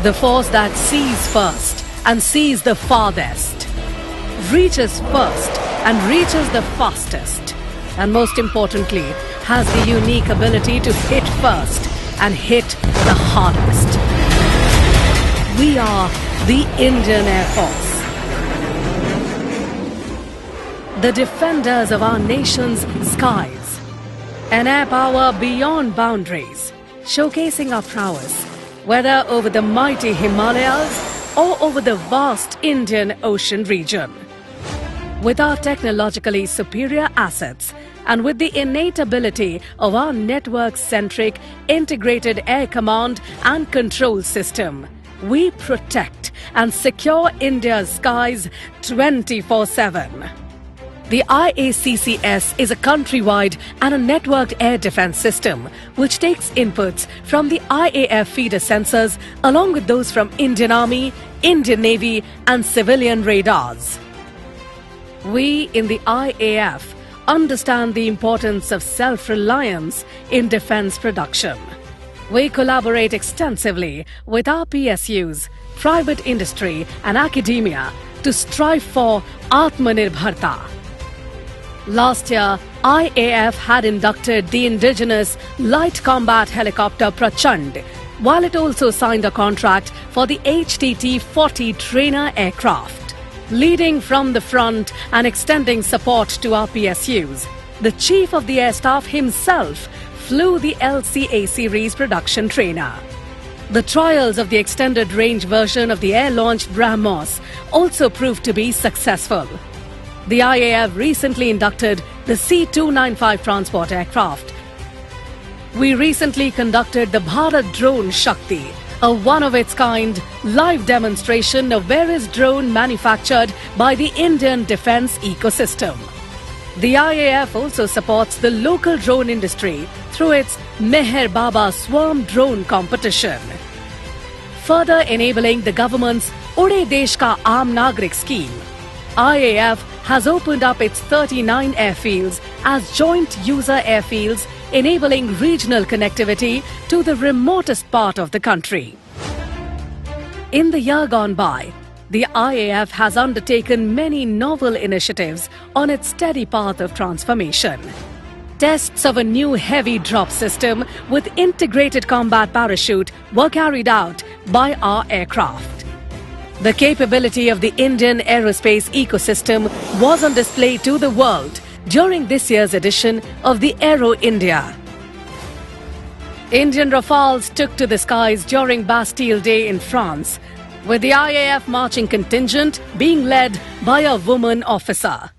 The force that sees first and sees the farthest, reaches first and reaches the fastest, and most importantly, has the unique ability to hit first and hit the hardest. We are the Indian Air Force, the defenders of our nation's skies, an air power beyond boundaries, showcasing our prowess, whether over the mighty Himalayas or over the vast Indian Ocean region. With our technologically superior assets and with the innate ability of our network-centric integrated air command and control system, we protect and secure India's skies 24/7. The IACCS is a countrywide and a networked air defense system which takes inputs from the IAF feeder sensors along with those from Indian Army, Indian Navy and civilian radars. We in the IAF understand the importance of self-reliance in defense production. We collaborate extensively with our PSUs, private industry and academia to strive for Atmanirbharta. Last year, IAF had inducted the indigenous light combat helicopter Prachand, while it also signed a contract for the HTT-40 trainer aircraft. Leading from the front and extending support to our PSUs, the Chief of the Air Staff himself flew the LCA series production trainer. The trials of the extended range version of the air-launched BrahMos also proved to be successful. The IAF recently inducted the C-295 transport aircraft. We recently conducted the Bharat Drone Shakti, a one-of-its-kind live demonstration of various drones manufactured by the Indian defense ecosystem. The IAF also supports the local drone industry through its Meher Baba Swarm Drone competition, further enabling the government's Ude Desh Ka Aam Nagrik scheme. IAF has opened up its 39 airfields as joint user airfields, enabling regional connectivity to the remotest part of the country. In the year gone by, the IAF has undertaken many novel initiatives on its steady path of transformation. Tests of a new heavy drop system with integrated combat parachute were carried out by our aircraft. The capability of the Indian aerospace ecosystem was on display to the world during this year's edition of the Aero India. Indian Rafales took to the skies during Bastille Day in France, with the IAF marching contingent being led by a woman officer.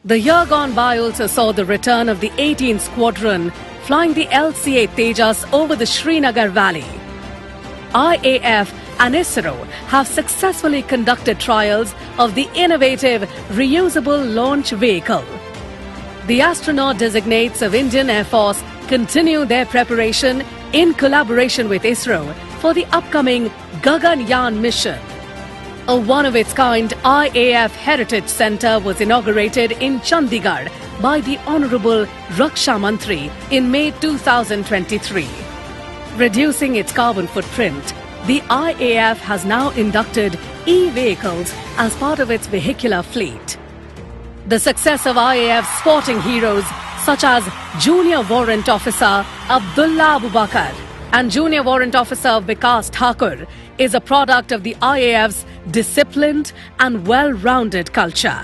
The year gone by also saw the return of the 18th Squadron flying the LCA Tejas over the Srinagar Valley. IAF and ISRO have successfully conducted trials of the innovative reusable launch vehicle. The astronaut designates of Indian Air Force continue their preparation in collaboration with ISRO for the upcoming Gaganyaan mission. A one-of-its-kind IAF Heritage Centre was inaugurated in Chandigarh by the Honourable Raksha Mantri in May 2023. Reducing its carbon footprint, the IAF has now inducted e-vehicles as part of its vehicular fleet. The success of IAF's sporting heroes such as Junior Warrant Officer Abdullah Abubakar and Junior Warrant Officer Vikas Thakur is a product of the IAF's disciplined and well-rounded culture.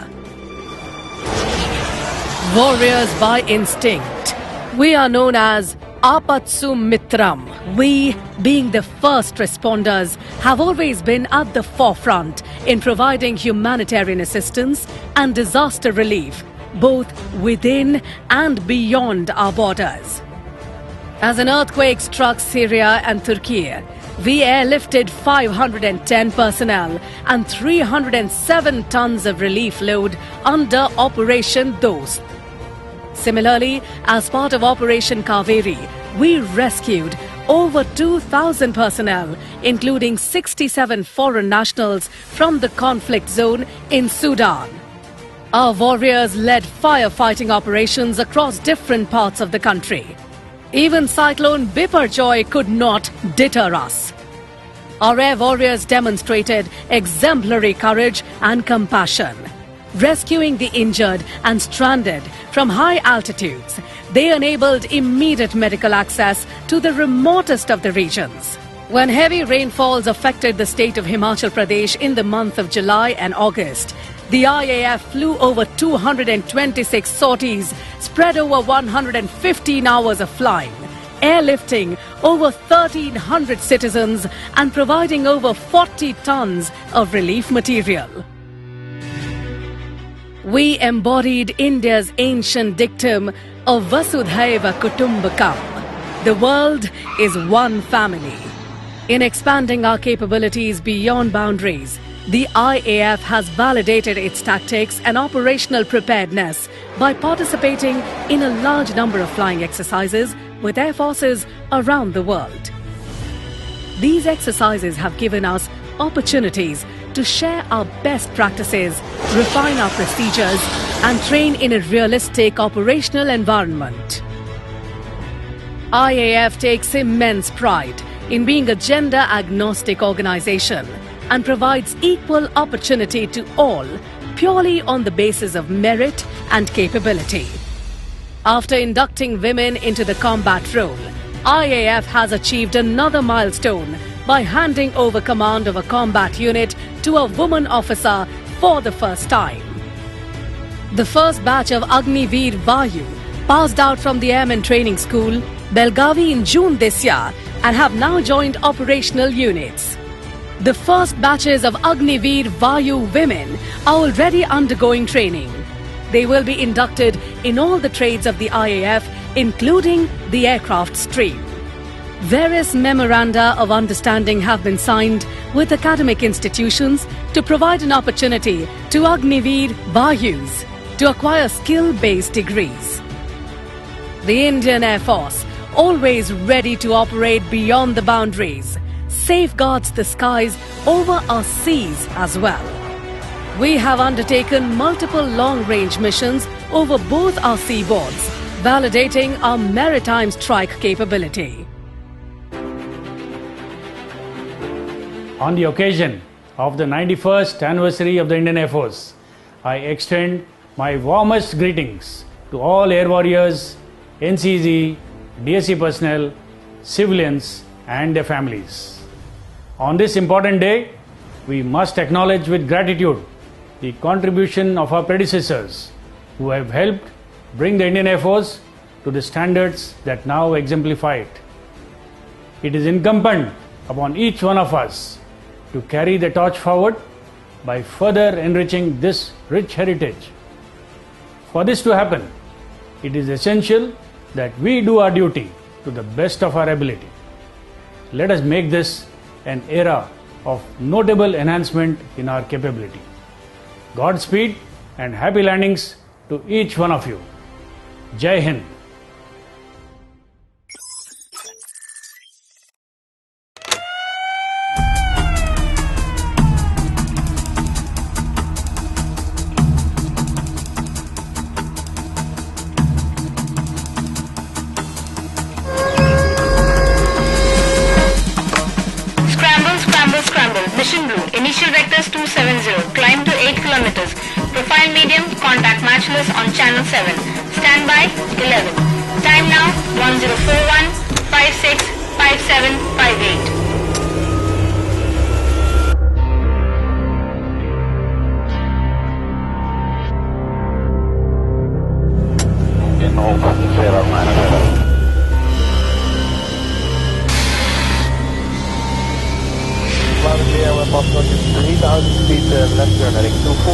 Warriors by instinct, we are known as Apatsu Mitram. We, being the first responders, have always been at the forefront in providing humanitarian assistance and disaster relief, both within and beyond our borders. As an earthquake struck Syria and Turkey, we airlifted 510 personnel and 307 tons of relief load under Operation Dost. Similarly, as part of Operation Kaveri, we rescued over 2,000 personnel, including 67 foreign nationals from the conflict zone in Sudan. Our warriors led firefighting operations across different parts of the country. Even Cyclone Biparjoy could not deter us. our air warriors demonstrated exemplary courage and compassion. Rescuing the injured and stranded from high altitudes, they enabled immediate medical access to the remotest of the regions. When heavy rainfalls affected the state of Himachal Pradesh in the month of July and August, the IAF flew over 226 sorties, spread over 115 hours of flying, airlifting over 1,300 citizens and providing over 40 tons of relief material. We embodied India's ancient dictum of Vasudhaiva Kutumbakam. The world is one family. In expanding our capabilities beyond boundaries, the IAF has validated its tactics and operational preparedness by participating in a large number of flying exercises with air forces around the world. These exercises have given us opportunities to share our best practices, refine our procedures, and train in a realistic operational environment. IAF takes immense pride in being a gender-agnostic organization and provides equal opportunity to all purely on the basis of merit and capability. After inducting women into the combat role, IAF has achieved another milestone by handing over command of a combat unit to a woman officer for the first time. The first batch of Agniveer Vayu passed out from the Airmen Training School, Belgavi in June this year and have now joined operational units. The first batches of Agniveer Vayu women are already undergoing training. They will be inducted in all the trades of the IAF, including the aircraft stream. Various memoranda of understanding have been signed with academic institutions to provide an opportunity to Agniveer Vayus to acquire skill-based degrees. The Indian Air Force, always ready to operate beyond the boundaries, safeguards the skies over our seas as well. We have undertaken multiple long-range missions over both our seaboards, validating our maritime strike capability. On the occasion of the 91st anniversary of the Indian Air Force, I extend my warmest greetings to all Air Warriors, NCC, DSC personnel, civilians and their families. On this important day, we must acknowledge with gratitude the contribution of our predecessors who have helped bring the Indian Air Force to the standards that now exemplify it. It is incumbent upon each one of us to carry the torch forward by further enriching this rich heritage. For this to happen, it is essential that we do our duty to the best of our ability. Let us make this an era of notable enhancement in our capability. Godspeed and happy landings to each one of you. Jai Hind. Mission Blue, initial vectors 270, climb to 8 kilometers. Profile medium, contact matchless on channel 7. Standby 11. Time now 1041 56 57 58. We're approximately 3,000 feet left turn, heading 24.